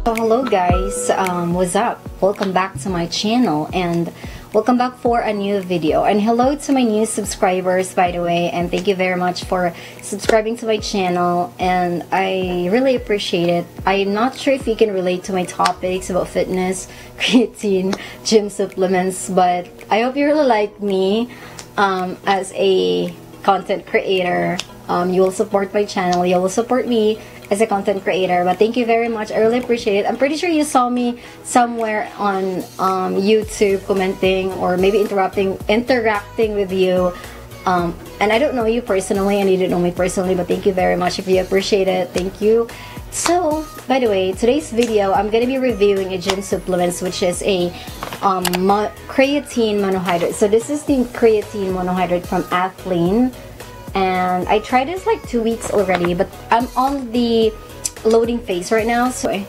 So hello guys, what's up? Welcome back to my channel and welcome back for a new video. And hello to my new subscribers, by the way, and thank you very much for subscribing to my channel, and I really appreciate it. I'm not sure if you can relate to my topics about fitness, creatine, gym supplements, but I hope you really like me as a content creator. You will support my channel, you will support me as a content creator. But thank you very much, I really appreciate it. I'm pretty sure you saw me somewhere on YouTube commenting or maybe interacting with you, and I don't know you personally and you don't know me personally, but thank you very much. If you appreciate it, thank you. So by the way, today's video I'm gonna be reviewing a gym supplements, which is a creatine monohydrate. So this is the creatine monohydrate from Athlean, and I tried this like 2 weeks already, but I'm on the loading phase right now. So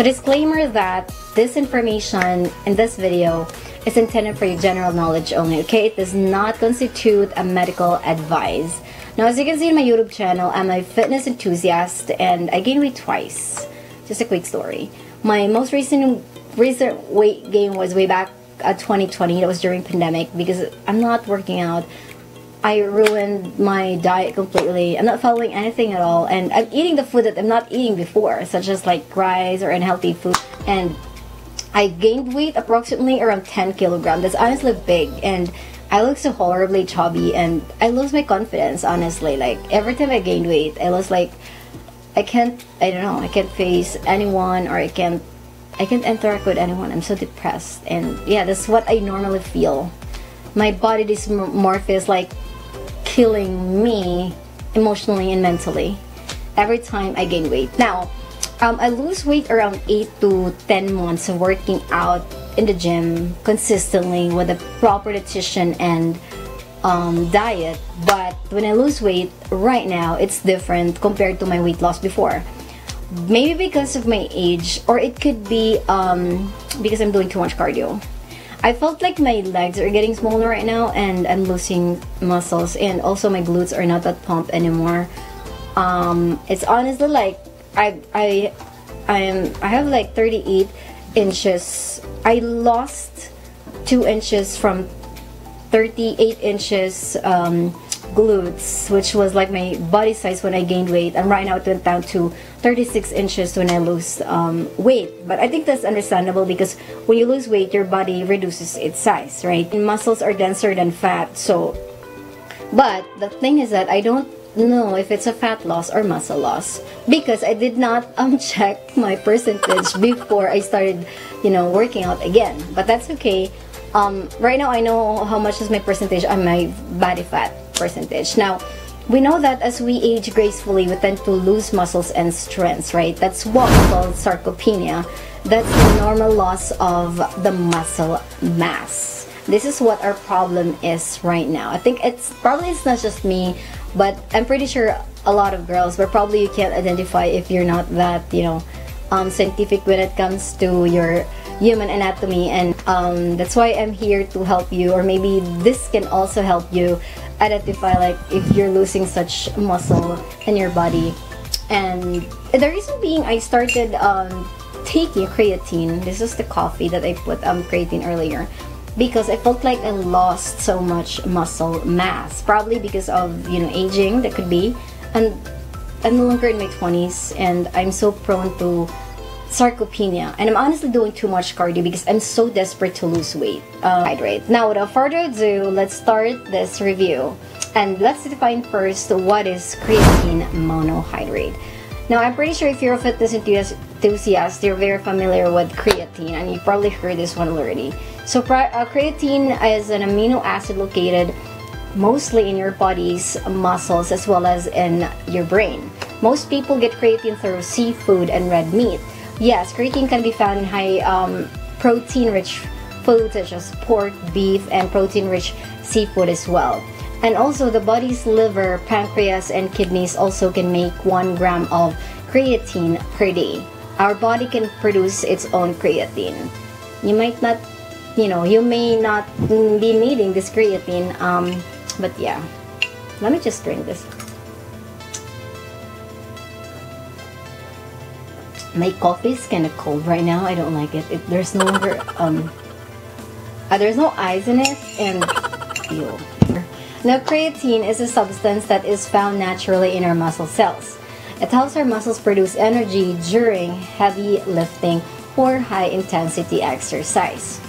disclaimer that this information in this video is intended for your general knowledge only, okay? It does not constitute a medical advice. Now, as you can see in my YouTube channel, I'm a fitness enthusiast and I gained weight twice. Just a quick story. My most recent weight gain was way back at 2020. That was during pandemic because I'm not working out. I ruined my diet completely. I'm not following anything at all, and I'm eating the food that I'm not eating before, such as like rice or unhealthy food, and I gained weight approximately around 10 kilograms. That's honestly big, and I look so horribly chubby, and I lose my confidence, honestly. Like every time I gain weight, I lose, like, I can't face anyone, or I can't interact with anyone. I'm so depressed, and yeah, that's what I normally feel. My body dysmorphia like killing me emotionally and mentally every time I gain weight. Now, I lose weight around 8 to 10 months of working out in the gym consistently with a proper nutrition and diet. But when I lose weight right now, it's different compared to my weight loss before. Maybe because of my age, or it could be because I'm doing too much cardio. I felt like my legs are getting smaller right now, and I'm losing muscles, and also my glutes are not that pumped anymore. It's honestly like I have like 38 inches. I lost 2 inches from 38 inches glutes, which was like my body size when I gained weight, and right now it went down to 36 inches when I lose weight. But I think that's understandable because when you lose weight, your body reduces its size, right? And muscles are denser than fat. So, but the thing is that I don't know if it's a fat loss or muscle loss because I did not check my percentage before I started, working out again. But that's okay. Right now I know how much is my percentage on my body fat percentage. Now, we know that as we age gracefully, we tend to lose muscles and strength, right? That's what we call sarcopenia. That's the normal loss of the muscle mass. This is what our problem is right now. I think it's not just me, but I'm pretty sure a lot of girls, but probably you can't identify if you're not that, scientific when it comes to your human anatomy, and that's why I'm here to help you, or maybe this can also help you identify like if you're losing such muscle in your body. And the reason being, I started taking creatine. This is the coffee that I put creatine earlier, because I felt like I lost so much muscle mass, probably because of aging. That could be, and I'm no longer in my 20s, and I'm so prone to sarcopenia, and I'm honestly doing too much cardio because I'm so desperate to lose weight. Now, without further ado, let's start this review, and let's define first what is creatine monohydrate. Now, I'm pretty sure if you're a fitness enthusiast, you're very familiar with creatine, and you've probably heard this one already. So creatine is an amino acid located mostly in your body's muscles as well as in your brain. Most people get creatine through seafood and red meat. Yes, creatine can be found in high protein-rich foods such as pork, beef, and protein-rich seafood as well. And also, the body's liver, pancreas, and kidneys also can make 1 gram of creatine per day. Our body can produce its own creatine. You might not, you may not be needing this creatine, but yeah. Let me just drink this. My coffee is kind of cold right now. I don't like it. There's no longer there's no ice in it, and ew. Now, creatine is a substance that is found naturally in our muscle cells. It helps our muscles produce energy during heavy lifting or high intensity exercise.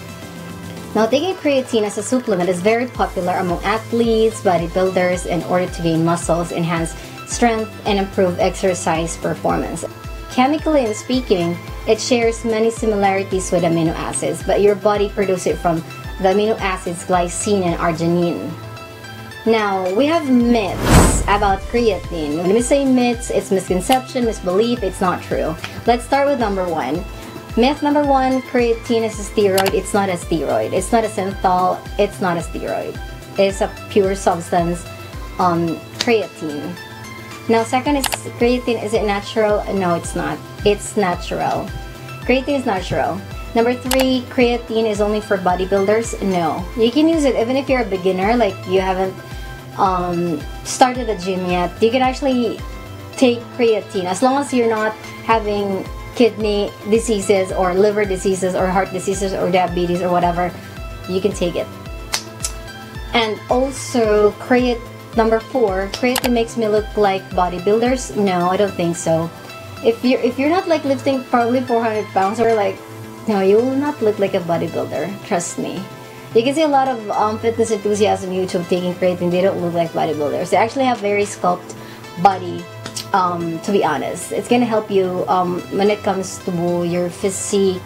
Now, taking creatine as a supplement is very popular among athletes, bodybuilders, in order to gain muscles, enhance strength, and improve exercise performance. Chemically speaking, it shares many similarities with amino acids, but your body produces it from the amino acids glycine and arginine. Now, we have myths about creatine. When we say myths, it's misconception, misbelief, it's not true. Let's start with number 1. Myth number 1, creatine is a steroid. It's not a steroid. It's not a synthol. It's not a steroid. It's a pure substance, creatine. Now, second is creatine, is it natural? No, it's not. It's natural. Creatine is natural. Number 3, creatine is only for bodybuilders? No. You can use it even if you're a beginner, like you haven't started a gym yet. You can actually take creatine as long as you're not having kidney diseases or liver diseases or heart diseases or diabetes or whatever. You can take it. And also, number 4, creatine makes me look like bodybuilders? No, I don't think so. If you're not like lifting probably 400 pounds or like, no, you will not look like a bodybuilder. Trust me. You can see a lot of fitness enthusiasts on YouTube taking creatine. They don't look like bodybuilders. They actually have very sculpted body. To be honest, it's gonna help you when it comes to your physique,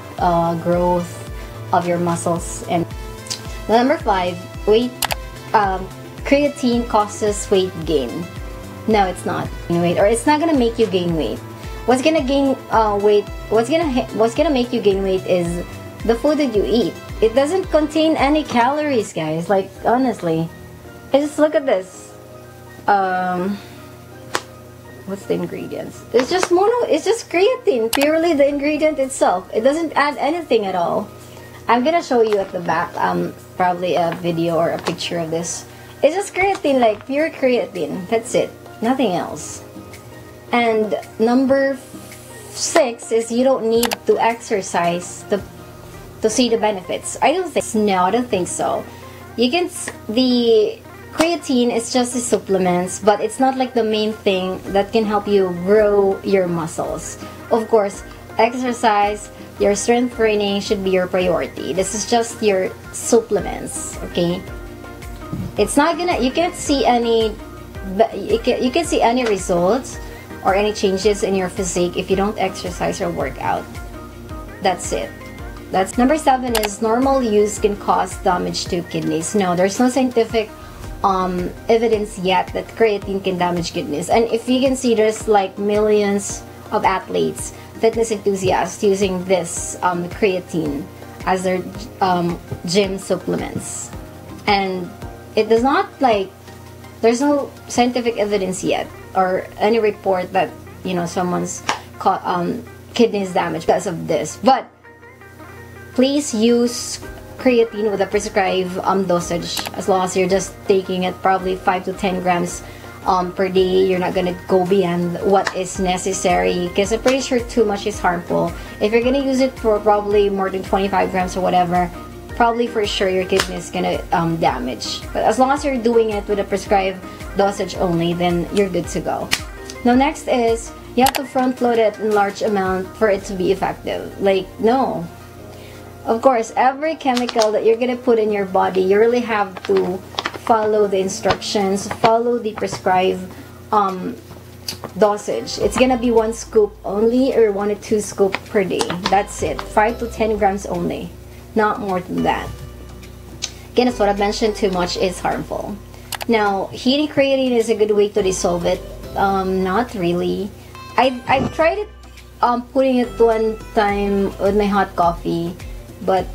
growth of your muscles. And number 5, weight. Creatine causes weight gain. No, it's not weight, or it's not gonna make you gain weight. What's gonna gain weight? What's gonna make you gain weight is the food that you eat. It doesn't contain any calories, guys. Like honestly, just look at this. What's the ingredients? It's just creatine, purely the ingredient itself. It doesn't add anything at all. I'm gonna show you at the back, probably a video or a picture of this. It's just creatine, like pure creatine. That's it, nothing else. And number 6 is you don't need to exercise to see the benefits. I don't think so. The creatine is just a supplement, but it's not like the main thing that can help you grow your muscles. Of course, exercise, your strength training should be your priority. This is just your supplements, okay? It's not gonna, you can't see any results or any changes in your physique if you don't exercise or work out. That's it. That's number 7 is normal use can cause damage to kidneys. No, there's no scientific evidence yet that creatine can damage kidneys. And if you can see, there's like millions of athletes, fitness enthusiasts using this creatine as their gym supplements, and it does not, like, there's no scientific evidence yet or any report that someone's kidneys damaged because of this. But please use creatine with a prescribed dosage, as long as you're just taking it probably 5 to 10 grams per day. You're not gonna go beyond what is necessary, because I'm pretty sure too much is harmful. If you're gonna use it for probably more than 25 grams or whatever, probably for sure your kidney is gonna damage. But as long as you're doing it with a prescribed dosage only, then you're good to go. Now next is you have to front load it in large amount for it to be effective. Like, no. Of course, every chemical that you're gonna put in your body, you really have to follow the instructions, follow the prescribed dosage. It's gonna be 1 scoop only, or 1 to 2 scoop per day. That's it. 5 to 10 grams only, not more than that. Again, as what I mentioned, too much is harmful. Now, heating creatine is a good way to dissolve it. Not really. I've tried it, putting it one time with my hot coffee, but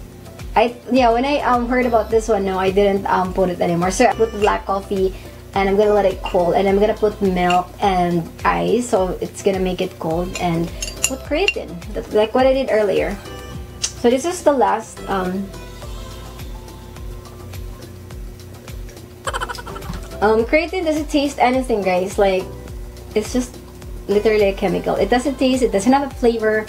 when I heard about this one, no, I didn't put it anymore. So I put black coffee, and I'm gonna let it cool, and I'm gonna put milk and ice, so it's gonna make it cold, and put creatine. That's like what I did earlier. So this is the last creatine doesn't taste anything, guys. Like, it's just literally a chemical. It doesn't taste, it doesn't have a flavor.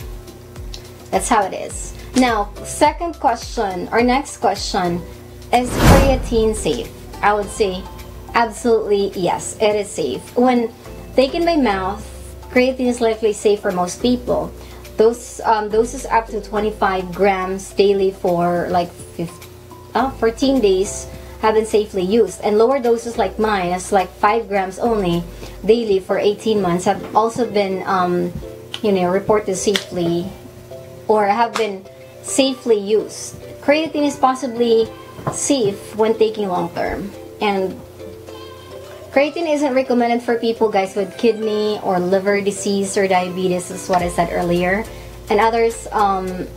That's how it is. Now, second question, or next question, is creatine safe? I would say absolutely yes, it is safe. When taken by mouth, creatine is likely safe for most people. Those doses up to 25 grams daily for like 14 days have been safely used, and lower doses like mine, it's like 5 grams only daily for 18 months, have also been reported safely, or have been safely used. Creatine is possibly safe when taking long term, and creatine isn't recommended for people, guys, with kidney or liver disease or diabetes, is what I said earlier. And others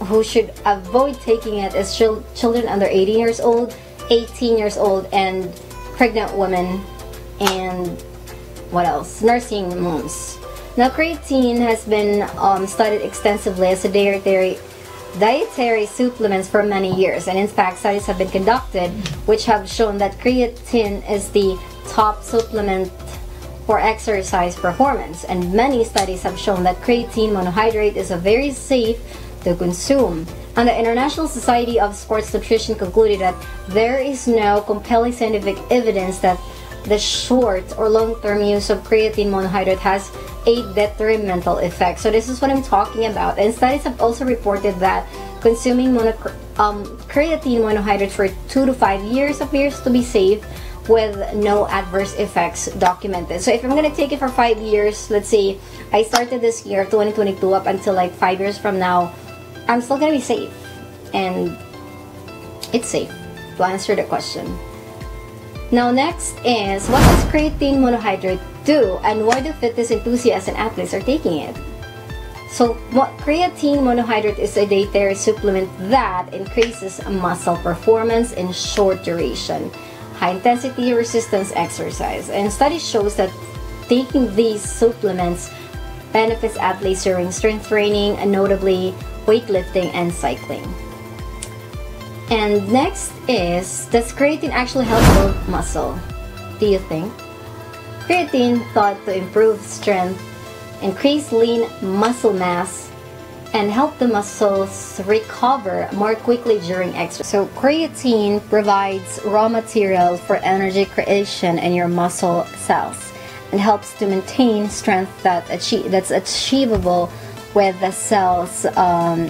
who should avoid taking it is children under 18 years old, 18 years old, and pregnant women, and what else? Nursing moms. Now, creatine has been studied extensively as a dietary supplements for many years, and in fact studies have been conducted which have shown that creatine is the top supplement for exercise performance, and many studies have shown that creatine monohydrate is very safe to consume. And the International Society of Sports Nutrition concluded that there is no compelling scientific evidence that the short or long-term use of creatine monohydrate has a detrimental effect. So this is what I'm talking about. And studies have also reported that consuming creatine monohydrate for 2 to 5 years appears to be safe, with no adverse effects documented. So if I'm gonna take it for 5 years, let's say I started this year 2022 up until like 5 years from now, I'm still gonna be safe, and it's safe, to answer the question. Now, next is, what does creatine monohydrate do, and why do fitness enthusiasts and athletes are taking it? So creatine monohydrate is a dietary supplement that increases muscle performance in short duration, high intensity resistance exercise, and studies shows that taking these supplements benefits athletes during strength training, and notably weightlifting and cycling. And next is, does creatine actually help build muscle? Do you think? Creatine thought to improve strength, increase lean muscle mass, and help the muscles recover more quickly during exercise. So creatine provides raw material for energy creation in your muscle cells, and helps to maintain strength that's achievable with the cells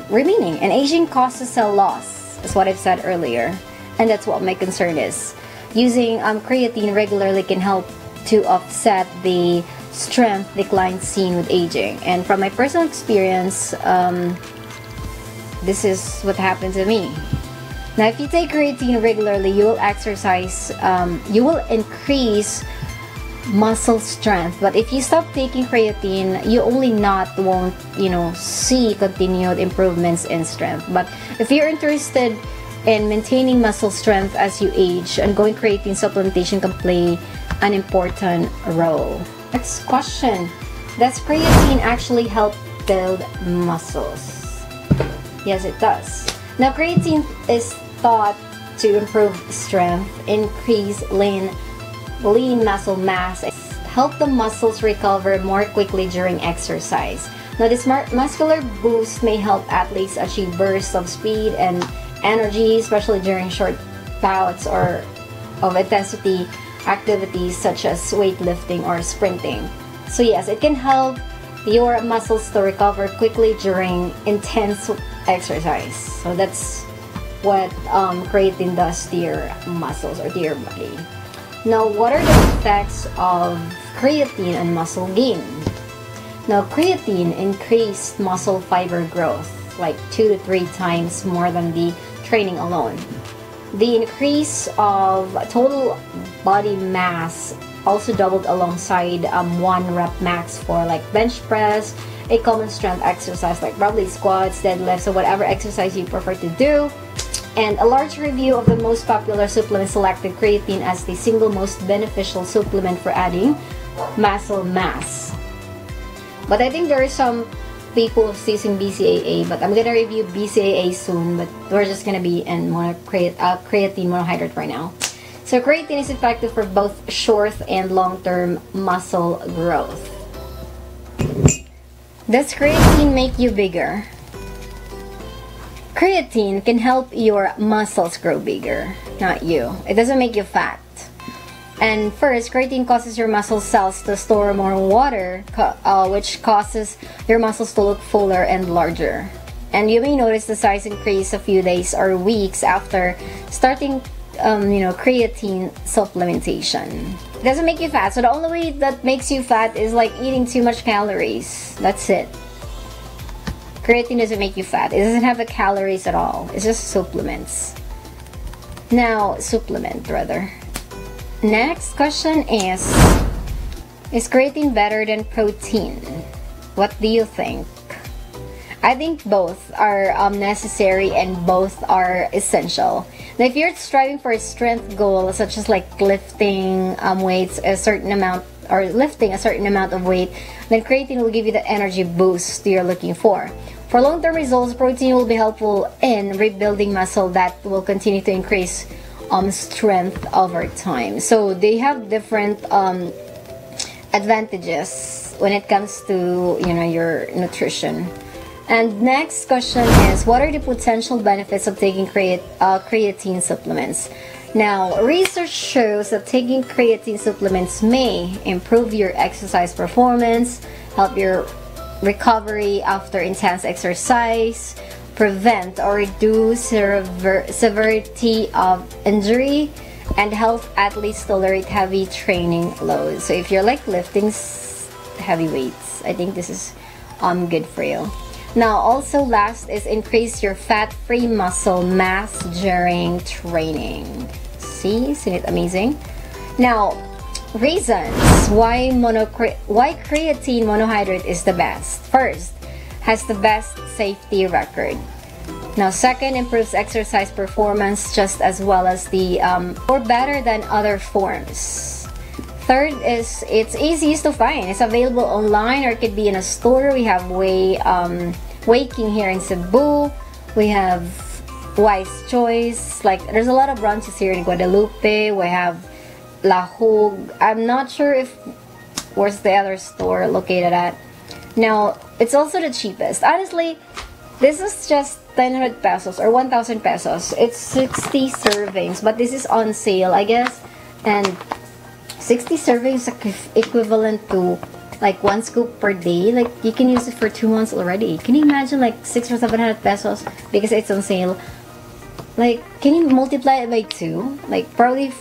remaining. And aging causes cell loss, is what I've said earlier, and that's what my concern is. Using creatine regularly can help to offset the strength decline seen with aging. And from my personal experience, this is what happened to me. Now, if you take creatine regularly, you will exercise, you will increase muscle strength. But if you stop taking creatine, you won't see continued improvements in strength. But if you're interested in maintaining muscle strength as you age, ongoing creatine supplementation can play an important role. Next question, does creatine actually help build muscles? Yes, it does. Now, creatine is thought to improve strength, increase lean muscle mass, help the muscles recover more quickly during exercise. Now, this muscular boost may help athletes achieve bursts of speed and energy, especially during short bouts or of intensity activities such as weightlifting or sprinting. So yes, it can help your muscles to recover quickly during intense exercise. So that's what creatine does to your muscles or to your body. Now, what are the effects of creatine on muscle gain? Now, creatine increased muscle fiber growth like 2 to 3 times more than the training alone. The increase of total body mass also doubled alongside 1 rep max for like bench press, a common strength exercise like probably squats, deadlifts, or whatever exercise you prefer to do. And a large review of the most popular supplements selected creatine as the single most beneficial supplement for adding muscle mass. But I think there are some people using BCAA, but I'm gonna review BCAA soon, but we're just gonna be in creatine monohydrate right now. So creatine is effective for both short and long-term muscle growth. Does creatine make you bigger? Creatine can help your muscles grow bigger, not you. It doesn't make you fat. And first, creatine causes your muscle cells to store more water, which causes your muscles to look fuller and larger. And you may notice the size increase a few days or weeks after starting, creatine supplementation. It doesn't make you fat, so the only way that makes you fat is like eating too much calories. That's it. Creatine doesn't make you fat. It doesn't have the calories at all. It's just supplements. Supplement rather. Next question is creatine better than protein? What do you think? I think both are necessary and both are essential. Now, if you're striving for a strength goal, such as like lifting weights a certain amount or lifting a certain amount of weight, then creatine will give you the energy boost you're looking for. For long-term results, protein will be helpful in rebuilding muscle that will continue to increase strength over time. So they have different advantages when it comes to your nutrition. And next question is, what are the potential benefits of taking creatine supplements? Now, research shows that taking creatine supplements may improve your exercise performance, help your recovery after intense exercise, prevent or reduce severity of injury, and help athletes tolerate heavy training loads. So if you're like lifting heavy weights, I think this is good for you. Now, also last is increase your fat-free muscle mass during training. See, isn't it amazing? Now, reasons why creatine monohydrate is the best. First, has the best safety record. Now, second, improves exercise performance just as well as or better than other forms. Third is it's easy to find. It's available online or it could be in a store. We have Waking here in Cebu. We have Wise Choice. Like, there's a lot of branches here in Guadalupe. We have La Hogue. I'm not sure where's the other store located at. Now, it's also the cheapest. Honestly, this is just 900 pesos or 1,000 pesos. It's 60 servings, but this is on sale, I guess. And 60 servings equivalent to like 1 scoop per day. Like, you can use it for 2 months already. Can you imagine like 600 or 700 pesos because it's on sale? Like, can you multiply it by 2? Like, probably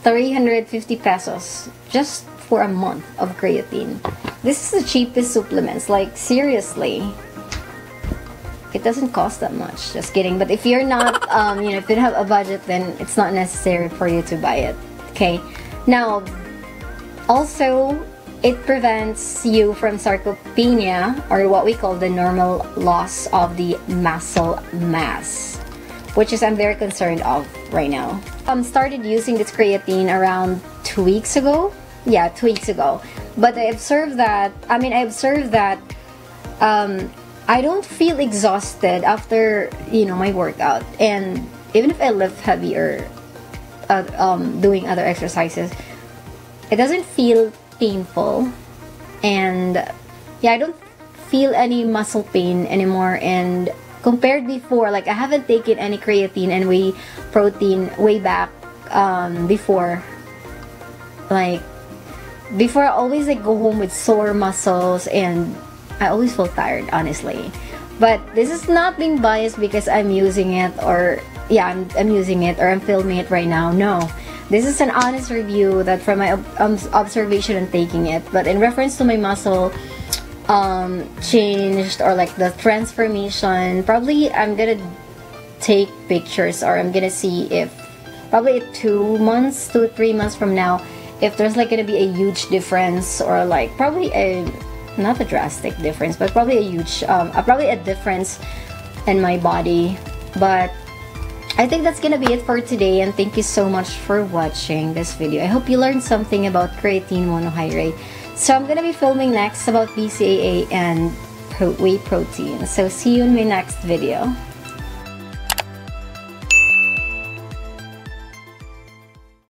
350 pesos just for a month of creatine. This is the cheapest supplements. Like, seriously, it doesn't cost that much. Just kidding. But if you're not, if you don't have a budget, then it's not necessary for you to buy it. Okay. Now, also, it prevents you from sarcopenia, or what we call the normal loss of the muscle mass, which is I'm very concerned of right now. Started using this creatine around 2 weeks ago. Yeah, 2 weeks ago. But I observed that, I don't feel exhausted after, my workout. And even if I lift heavy or doing other exercises, it doesn't feel painful. And yeah, I don't feel any muscle pain anymore. And compared before, like, I haven't taken any creatine and whey protein way back before. Like, before, I always like go home with sore muscles and I always feel tired, honestly. But this is not being biased because I'm using it, or yeah, I'm using it, or I'm filming it right now. No, this is an honest review that from my observation and taking it. But in reference to my muscle changed, or like the transformation, probably I'm gonna take pictures, or I'm gonna see if probably 2 months to 3 months from now, if there's like gonna be a huge difference, or like probably not a drastic difference, but probably a huge probably a difference in my body. But I think that's gonna be it for today, and thank you so much for watching this video. I hope you learned something about creatine monohydrate. So I'm gonna be filming next about BCAA and whey protein. So see you in my next video.